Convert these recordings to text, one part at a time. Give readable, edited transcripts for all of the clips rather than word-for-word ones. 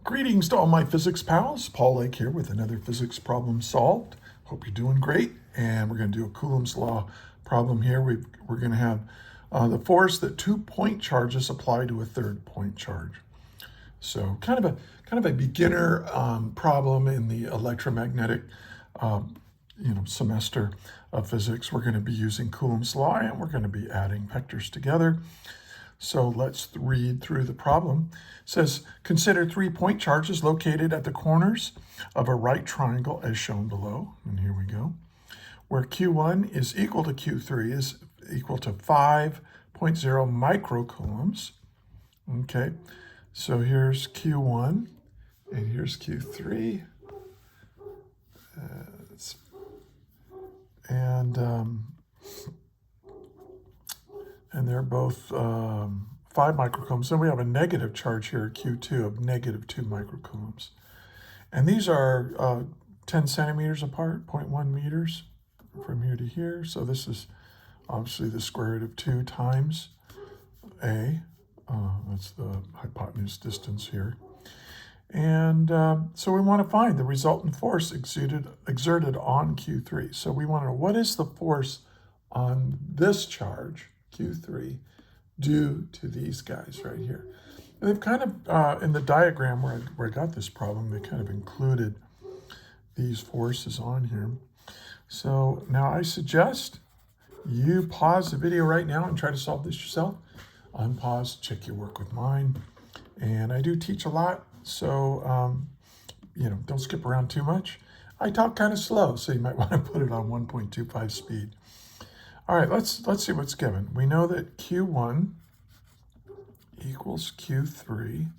Greetings to all my physics pals. Paul Lake here with another physics problem solved. Hope you're doing great. And we're going to do a Coulomb's law problem here. We're going to have the force that 2-point charges apply to a third point charge. So kind of a beginner problem in the electromagnetic semester of physics. We're going to be using Coulomb's law and we're going to be adding vectors together. So let's read through the problem. It says, consider 3-point charges located at the corners of a right triangle as shown below. And here we go. Where Q1 is equal to Q3 is equal to 5.0 microcoulombs. Okay, so here's Q1 and here's Q3. And they're both 5 microcoulombs. Then we have a negative charge here at Q2 of negative 2 microcoulombs. And these are 10 centimeters apart, 0.1 meters from here to here. So this is obviously the square root of 2 times A. That's the hypotenuse distance here. And so we want to find the resultant force exerted on Q3. So we want to know, what is the force on this charge, Q3, due to these guys right here? And they've kind of, in the diagram where I got this problem, they kind of included these forces on here. So now I suggest you pause the video right now and try to solve this yourself. Unpause, check your work with mine. And I do teach a lot, so don't skip around too much. I talk kind of slow, so you might want to put it on 1.25 speed. All right, let's see what's given. We know that Q1 equals Q3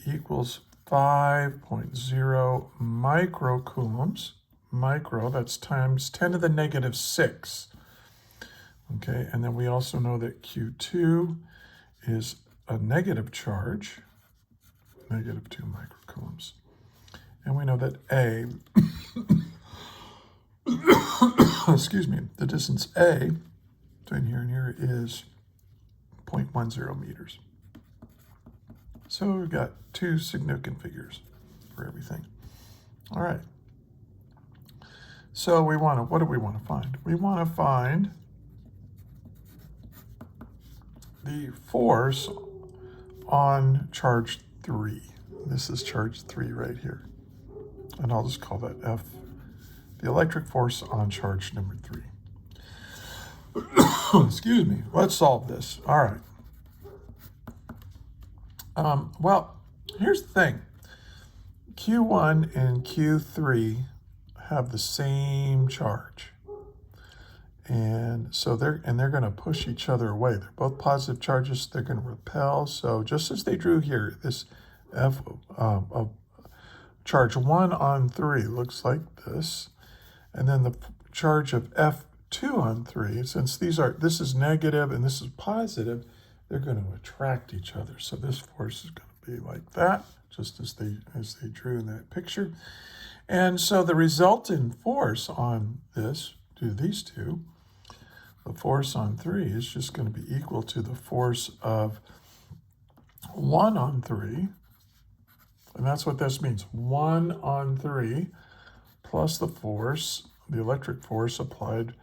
equals 5.0 microcoulombs. Micro, that's times 10 to the negative 6. Okay, and then we also know that Q2 is a negative charge, negative 2 microcoulombs. And we know that A, excuse me, the distance A between here and here is 0.10 meters. So we've got 2 significant figures for everything. All right. So what do we want to find? We want to find the force on charge 3. This is charge 3 right here. And I'll just call that F, the electric force on charge number 3. Excuse me. Let's solve this. All right. Well, here's the thing. Q1 and Q3 have the same charge. And so they're going to push each other away. They're both positive charges. They're going to repel. So just as they drew here, this F of charge 1 on 3 looks like this. And then the charge of F2 on 3, since this is negative and this is positive, they're going to attract each other. So this force is going to be like that, just as they drew in that picture. And so the resultant force on this, to these two, the force on 3 is just going to be equal to the force of 1 on 3. And that's what this means. 1 on 3 plus the force, the electric force applied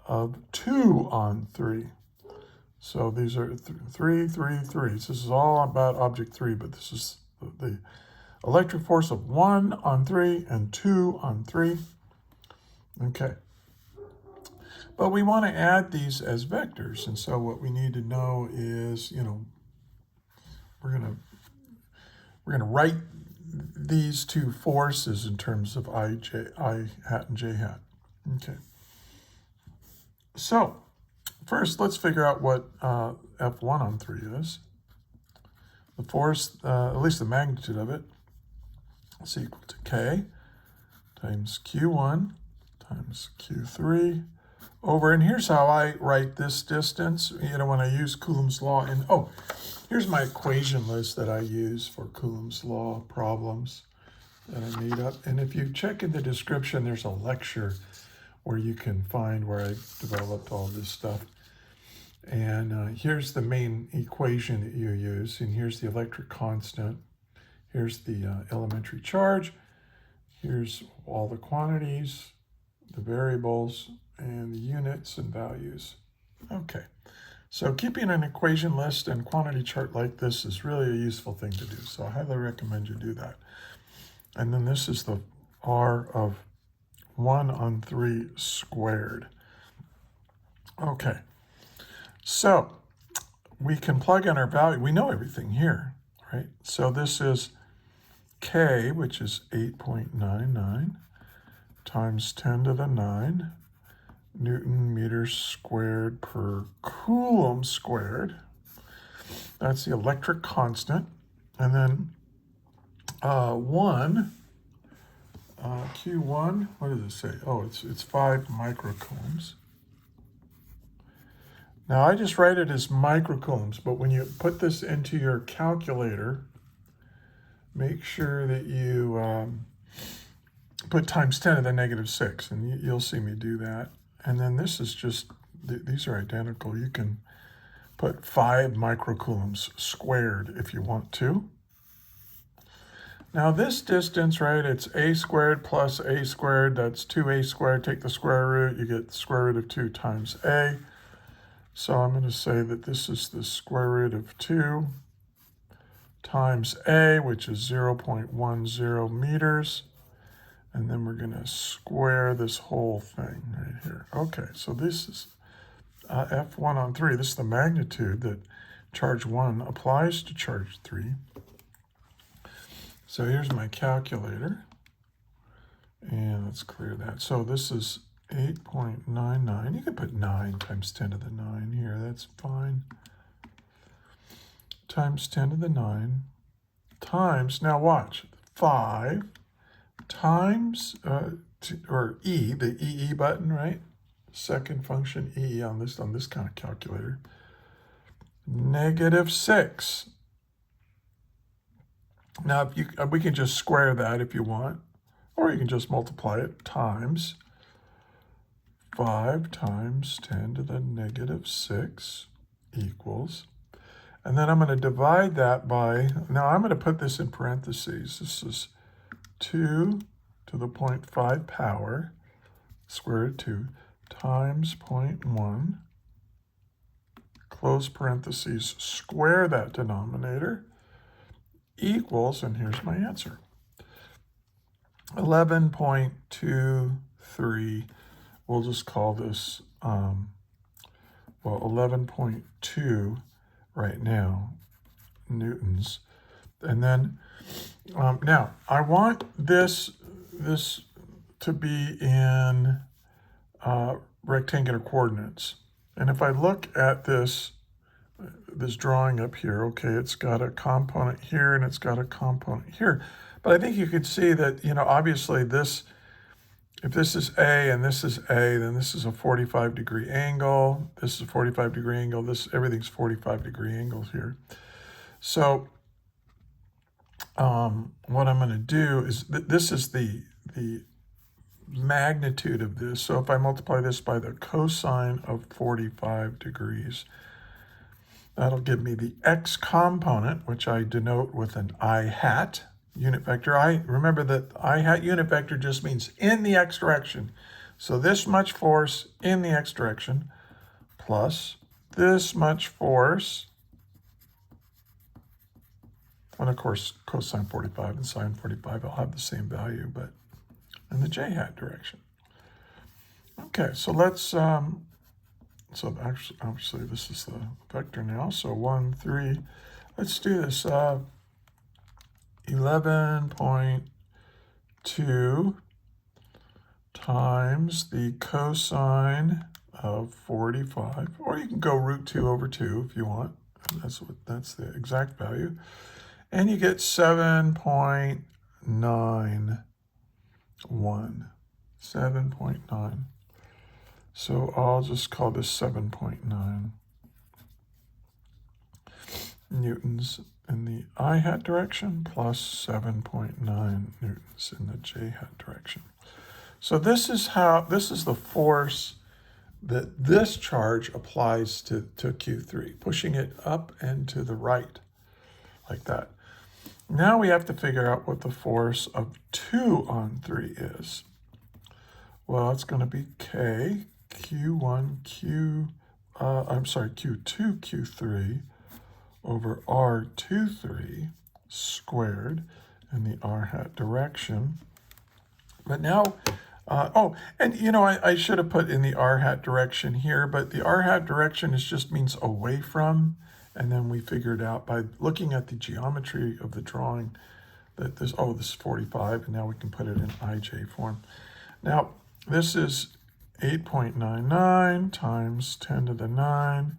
of 2 on 3. So these are 3, 3, 3. This is all about object 3, but this is the electric force of 1 on 3 and 2 on 3. Okay. But we want to add these as vectors. And so what we need to know is, we're going to write these two forces in terms of I hat and J hat. Okay. So first, let's figure out what F1 on 3 is. The force, at least the magnitude of it, is equal to K times Q1 times Q3 over, and here's how I write this distance, when I use Coulomb's law. And here's my equation list that I use for Coulomb's law problems that I made up. And if you check in the description, there's a lecture where you can find where I developed all this stuff. And here's the main equation that you use, and here's the electric constant. Here's the elementary charge. Here's all the quantities, the variables, and the units and values. Okay, so keeping an equation list and quantity chart like this is really a useful thing to do. So I highly recommend you do that. And then this is the R of 1/3 squared. Okay, so we can plug in our value. We know everything here, right? So this is K, which is 8.99 times 10 to the 9 Newton meters squared per Coulomb squared. That's the electric constant. And then 1, Q1, what does it say? Oh, it's 5 microcoulombs. Now I just write it as microcoulombs, but when you put this into your calculator, make sure that you put times 10 to the negative 6, and you'll see me do that. And then this is just, these are identical. You can put 5 microcoulombs squared if you want to. Now this distance, right, it's a squared plus a squared, that's 2a squared. Take the square root, you get the square root of 2 times a. So I'm going to say that this is the square root of 2 times a, which is 0.10 meters. And then we're going to square this whole thing right here. Okay, so this is F1/3. This is the magnitude that charge 1 applies to charge 3. So here's my calculator. And let's clear that. So this is 8.99. You could put 9 times 10 to the 9 here. That's fine. Times 10 to the 9 times, now watch, 5 times, or E, the EE button, right? Second function EE on this kind of calculator. -6. Now, we can just square that if you want, or you can just multiply it times 5 times 10 to the -6 equals, and then I'm going to divide that by, now I'm going to put this in parentheses. This is 2 to the 0.5 power, square root 2, times 0.1, close parentheses, square that denominator, equals, and here's my answer, 11.23. We'll just call this, 11.2 right now, newtons. And then, now, I want this to be in rectangular coordinates. And if I look at this drawing up here, okay, it's got a component here and it's got a component here. But I think you could see that, obviously this, if this is A and this is A, then this is a 45-degree angle. This is a 45-degree angle. Everything's 45-degree angles here. So what I'm going to do is, this is the magnitude of this. So if I multiply this by the cosine of 45 degrees, that'll give me the x component, which I denote with an I hat unit vector. Remember that I hat unit vector just means in the x direction. So this much force in the x direction plus this much force. And of course, cosine 45 and sine 45 will have the same value, but in the j hat direction. Okay, so let's, so actually, obviously this is the vector now. So 1, 3, let's do this. 11.2 times the cosine of 45, or you can go root 2 over 2 if you want. That's the exact value. And you get 7.91. 7.9. So I'll just call this 7.9 newtons in the I hat direction plus 7.9 newtons in the j hat direction. So this is the force that this charge applies to Q3, pushing it up and to the right, like that. Now we have to figure out what the force of 2 on 3 is. Well, it's going to be K, Q1, Q2, Q3 over R23 squared in the R hat direction. But now, and you know, I should have put in the R hat direction here, but the R hat direction just means away from. And then we figured out by looking at the geometry of the drawing that this is 45, and now we can put it in IJ form. Now, this is 8.99 times 10 to the 9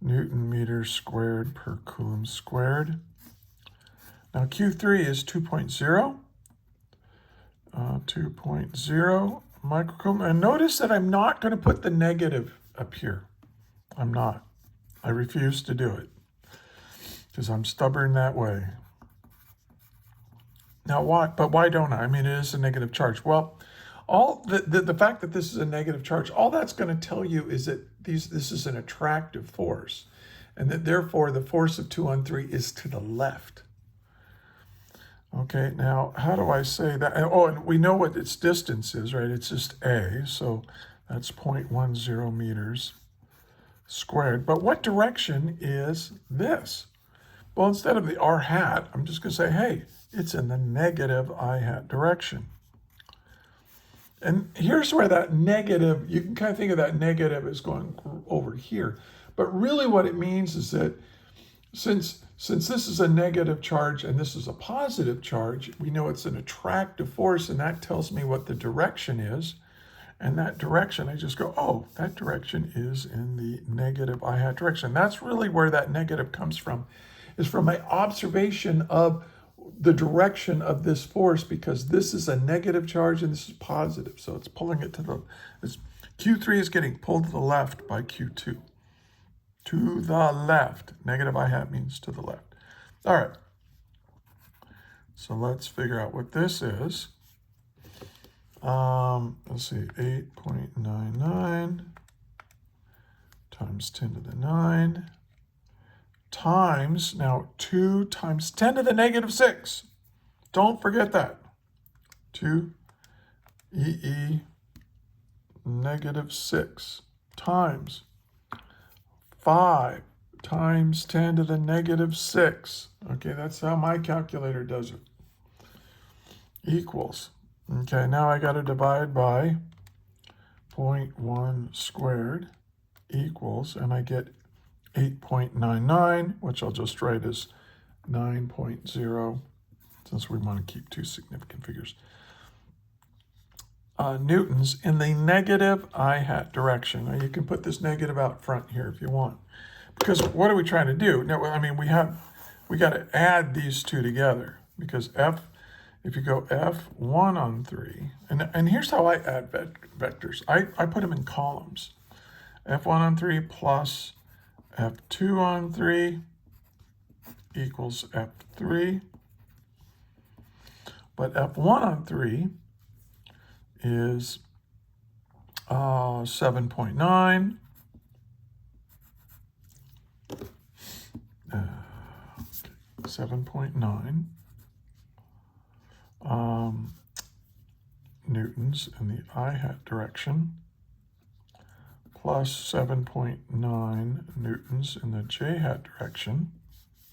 Newton meters squared per Coulomb squared. Now, Q3 is 2.0. 2.0 microcoulomb. And notice that I'm not going to put the negative up here. I'm not. I refuse to do it because I'm stubborn that way. Now, why? But why don't I? I mean, it is a negative charge. Well, all the fact that this is a negative charge, all that's going to tell you is that this is an attractive force, and that therefore the force of 2 on 3 is to the left. Okay, now how do I say that? Oh, and we know what its distance is, right? It's just A, so that's 0.10 meters squared. But what direction is this? Well, instead of the R hat, I'm just going to say, hey, it's in the negative I hat direction. And here's where that negative, you can kind of think of that negative as going over here. But really what it means is that since this is a negative charge and this is a positive charge, we know it's an attractive force, and that tells me what the direction is. And that direction, I just go, oh, that direction is in the negative I hat direction. That's really where that negative comes from, is from my observation of the direction of this force, because this is a negative charge and this is positive. So it's pulling it to Q3 is getting pulled to the left by Q2. To the left. Negative I hat means to the left. All right. So let's figure out what this is. Let's see, 8.99 times 10 to the 9 times, now 2 times 10 to the negative 6. Don't forget that. 2 EE negative 6 times 5 times 10 to the negative 6. Okay, that's how my calculator does it. Equals. Okay, now I got to divide by 0.1 squared equals, and I get 8.99, which I'll just write as 9.0, since we want to keep two significant figures. Newtons in the negative I hat direction. Now you can put this negative out front here if you want, because what are we trying to do? Now, I mean, we got to add these two together, because if you go F1 on 3, and here's how I add vectors. I put them in columns. F1 on 3 plus F2 on 3 equals F3. But F1 on 3 is 7.9. 7.9 newtons in the I hat direction, plus 7.9 newtons in the J hat direction.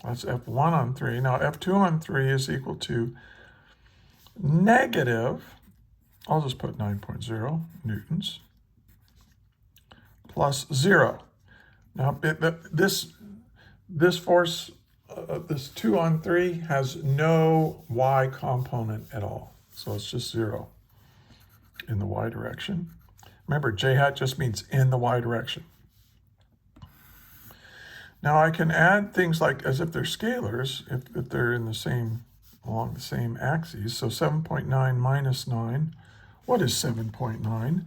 That's F1 on 3. Now F2 on 3 is equal to negative, I'll just put 9.0 newtons, plus 0. Now this force, this 2 on 3 has no y component at all. So it's just 0 in the y direction. Remember, J hat just means in the y direction. Now I can add things like as if they're scalars, if they're in the same, along the same axes. So 7.9 minus 9. What is 7.9?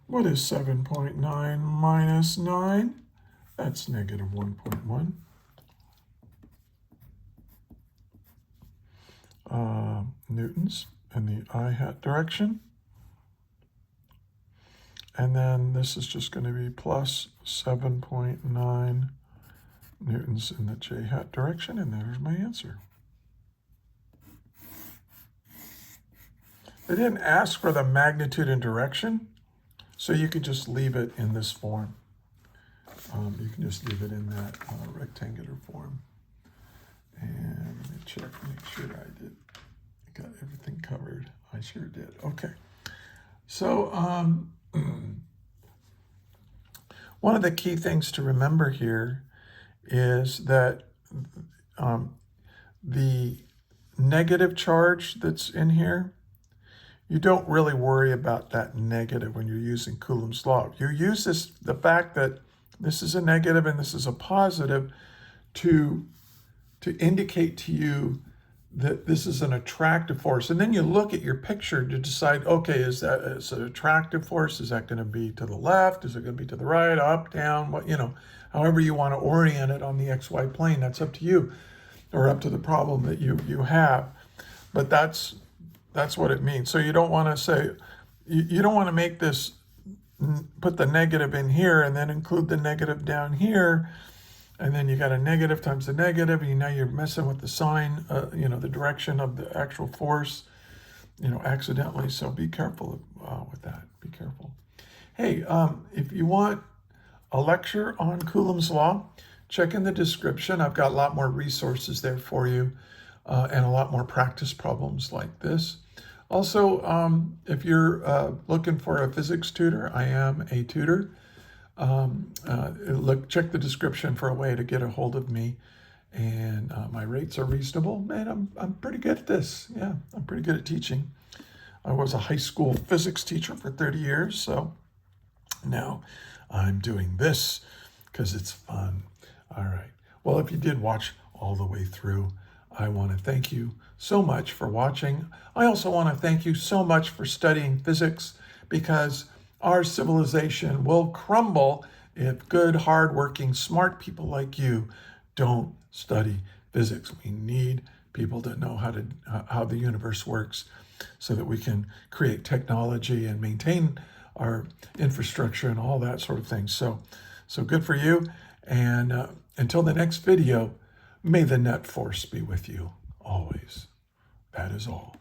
What is 7.9 minus 9? That's negative 1.1. Newtons in the I hat direction. And then this is just going to be plus 7.9 newtons in the J hat direction, and there's my answer. They didn't ask for the magnitude and direction, so you could just leave it in this form. You can just leave it in that rectangular form. And let me check, make sure I did. Got everything covered. I sure did. Okay. So one of the key things to remember here is that the negative charge that's in here, you don't really worry about that negative when you're using Coulomb's law. You use this, the fact that this is a negative and this is a positive, to indicate to you that this is an attractive force. And then you look at your picture to decide, okay, is an attractive force? Is that going to be to the left? Is it going to be to the right, up, down? What, however you want to orient it on the XY plane, that's up to you, or up to the problem that you have. But that's what it means. So you don't want to say, you don't want to make this, put the negative in here and then include the negative down here. And then you got a negative times the negative, and now you're messing with the sign, the direction of the actual force, accidentally. So be careful with that. Be careful. Hey, if you want a lecture on Coulomb's law, check in the description. I've got a lot more resources there for you, and a lot more practice problems like this. Also, if you're looking for a physics tutor, I am a tutor. Check the description for a way to get a hold of me, and my rates are reasonable. Man, I'm pretty good at this. Yeah, I'm pretty good at teaching. I was a high school physics teacher for 30 years, so now I'm doing this because it's fun. All right. Well, if you did watch all the way through, I want to thank you so much for watching. I also want to thank you so much for studying physics, because our civilization will crumble if good, hardworking, smart people like you don't study physics. We need people that know how the universe works, so that we can create technology and maintain our infrastructure and all that sort of thing. So good for you. And until the next video, may the net force be with you always. That is all.